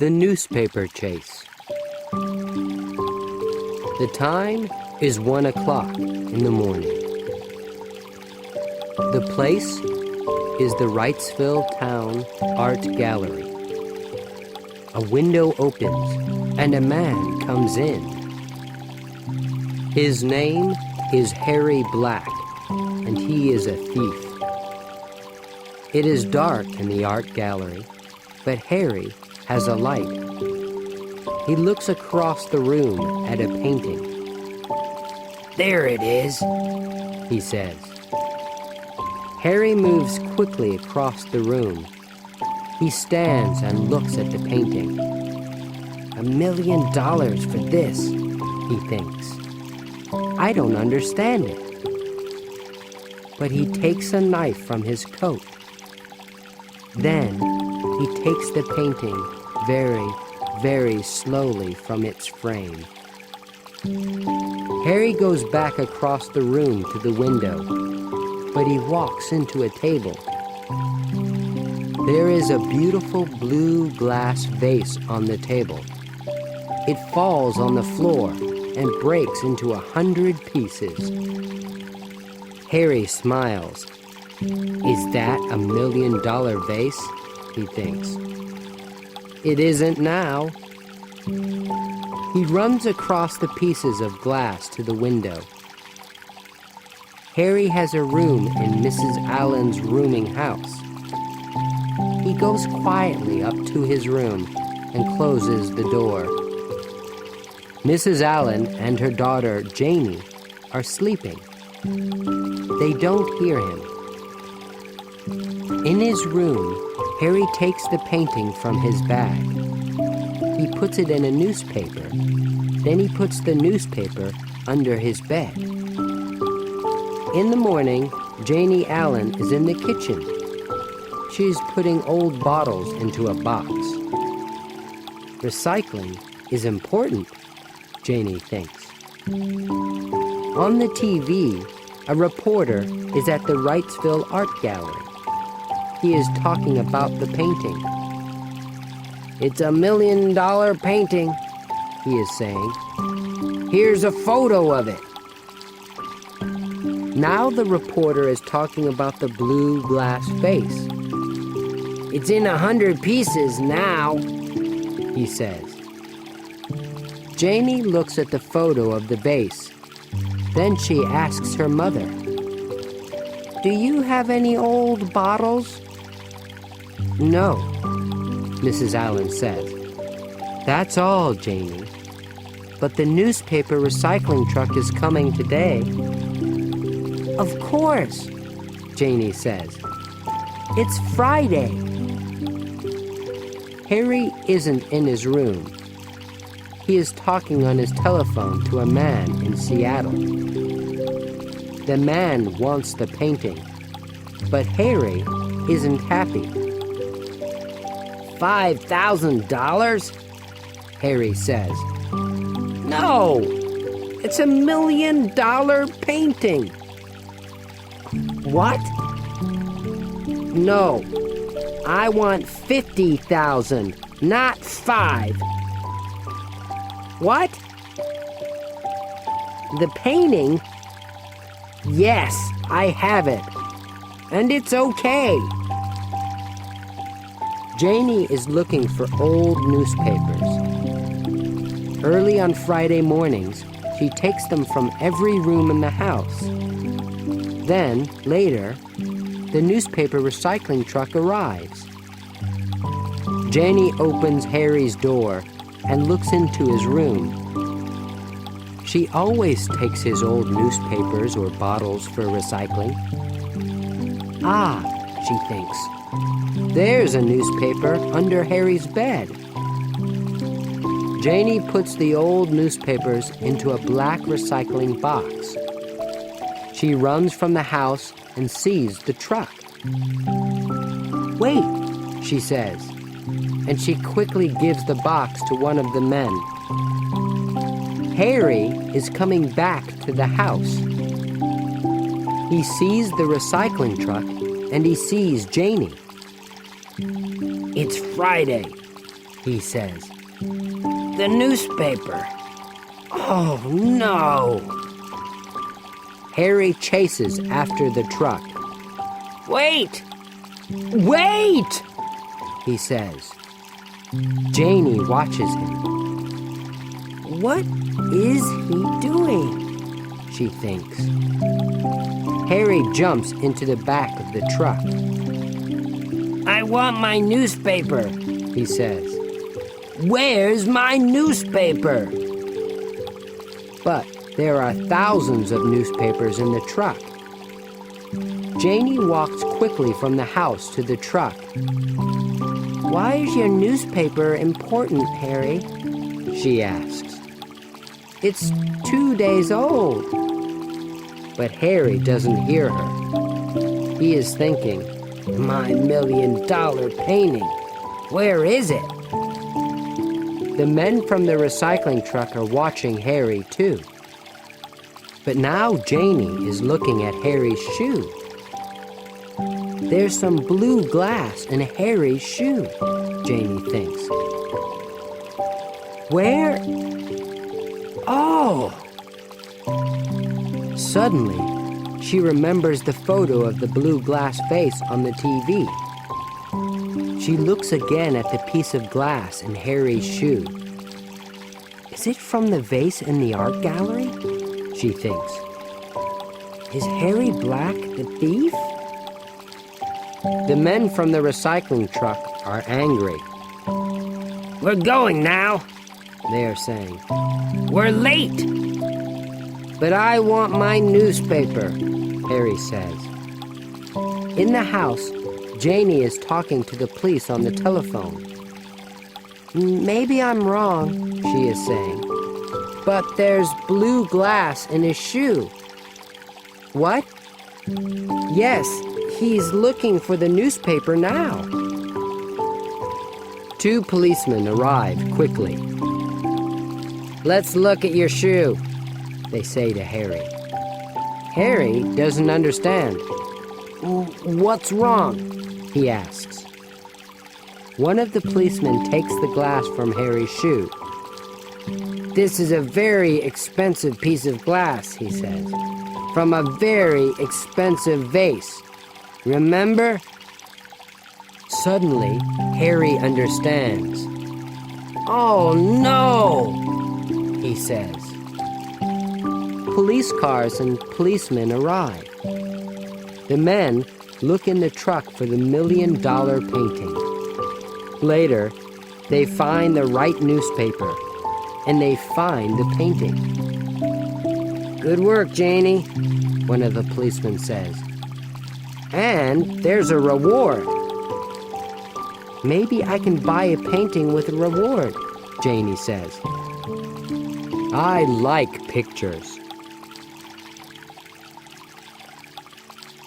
The newspaper chase. The time is 1 o'clock in the morning. The place is the Wrightsville Town Art Gallery. A window opens and a man comes in. His name is Harry Black, and he is a thief. It is dark in the art gallery, but Harry has a light. He looks across the room at a painting. "There it is," he says. Harry moves quickly across the room. He stands and looks at the painting. $1 million for this, he thinks. I don't understand it. But he takes a knife from his coat. Then he takes the painting very, very slowly from its frame. Harry goes back across the room to the window, but he walks into a table. There is a beautiful blue glass vase on the table. It falls on the floor and breaks into 100 pieces. Harry smiles. Is that $1 million vase? He thinks. It isn't now. He runs across the pieces of glass to the window. Harry has a room in Mrs. Allen's rooming house. He goes quietly up to his room and closes the door. Mrs. Allen and her daughter, Janie, are sleeping. They don't hear him. In his room, Harry takes the painting from his bag. He puts it in a newspaper. Then he puts the newspaper under his bed. In the morning, Janie Allen is in the kitchen. She's putting old bottles into a box. Recycling is important, Janie thinks. On the TV, a reporter is at the Wrightsville Art Gallery. He is talking about the painting. It's $1 million painting, he is saying. Here's a photo of it. Now the reporter is talking about the blue glass vase. It's in 100 pieces now, he says. Janie looks at the photo of the vase. Then she asks her mother, "Do you have any old bottles?" "No," Mrs. Allen says. "That's all, Janie. But the newspaper recycling truck is coming today." "Of course," Janie says. "It's Friday." Harry isn't in his room. He is talking on his telephone to a man in Seattle. The man wants the painting, but Harry isn't happy. $5,000? Harry says. No, it's $1 million painting. What? No, I want 50,000, not 5. What? The painting? Yes, I have it. And it's okay. Janie is looking for old newspapers. Early on Friday mornings, she takes them from every room in the house. Then, later, the newspaper recycling truck arrives. Janie opens Harry's door and looks into his room. She always takes his old newspapers or bottles for recycling. Ah, she thinks, there's a newspaper under Harry's bed. Janie puts the old newspapers into a black recycling box. She runs from the house and sees the truck. "Wait," she says, and she quickly gives the box to one of the men. Harry is coming back to the house. He sees the recycling truck and he sees Janie. "It's Friday," he says. "The newspaper. Oh, no." Harry chases after the truck. "Wait! Wait!" he says. Janie watches him. What is he doing? She thinks. Harry jumps into the back of the truck. "I want my newspaper," he says. "Where's my newspaper?" But there are thousands of newspapers in the truck. Janie walks quickly from the house to the truck. "Why is your newspaper important, Harry?" she asks. "It's 2 days old." But Harry doesn't hear her. He is thinking, "My $1,000,000 painting. Where is it?" The men from the recycling truck are watching Harry too. But now Janie is looking at Harry's shoe. There's some blue glass in Harry's shoe, Janie thinks. Where? Oh! Suddenly, she remembers the photo of the blue glass face on the TV. She looks again at the piece of glass in Harry's shoe. Is it from the vase in the art gallery? She thinks. Is Harry Black the thief? The men from the recycling truck are angry. We're going now, they are saying. We're late. But I want my newspaper, Harry says. In the house, Janie is talking to the police on the telephone. Maybe I'm wrong, she is saying, but there's blue glass in his shoe. What? Yes, he's looking for the newspaper now. 2 policemen arrive quickly. Let's look at your shoe, they say to Harry. Harry doesn't understand. What's wrong? He asks. One of the policemen takes the glass from Harry's shoe. This is a very expensive piece of glass, he says, from a very expensive vase. Remember? Suddenly, Harry understands. Oh no, he says. Police cars and policemen arrive. The men look in the truck for the $1 million painting. Later, they find the right newspaper, and they find the painting. Good work, Janie, one of the policemen says. And there's a reward. Maybe I can buy a painting with a reward, Janie says. I like pictures,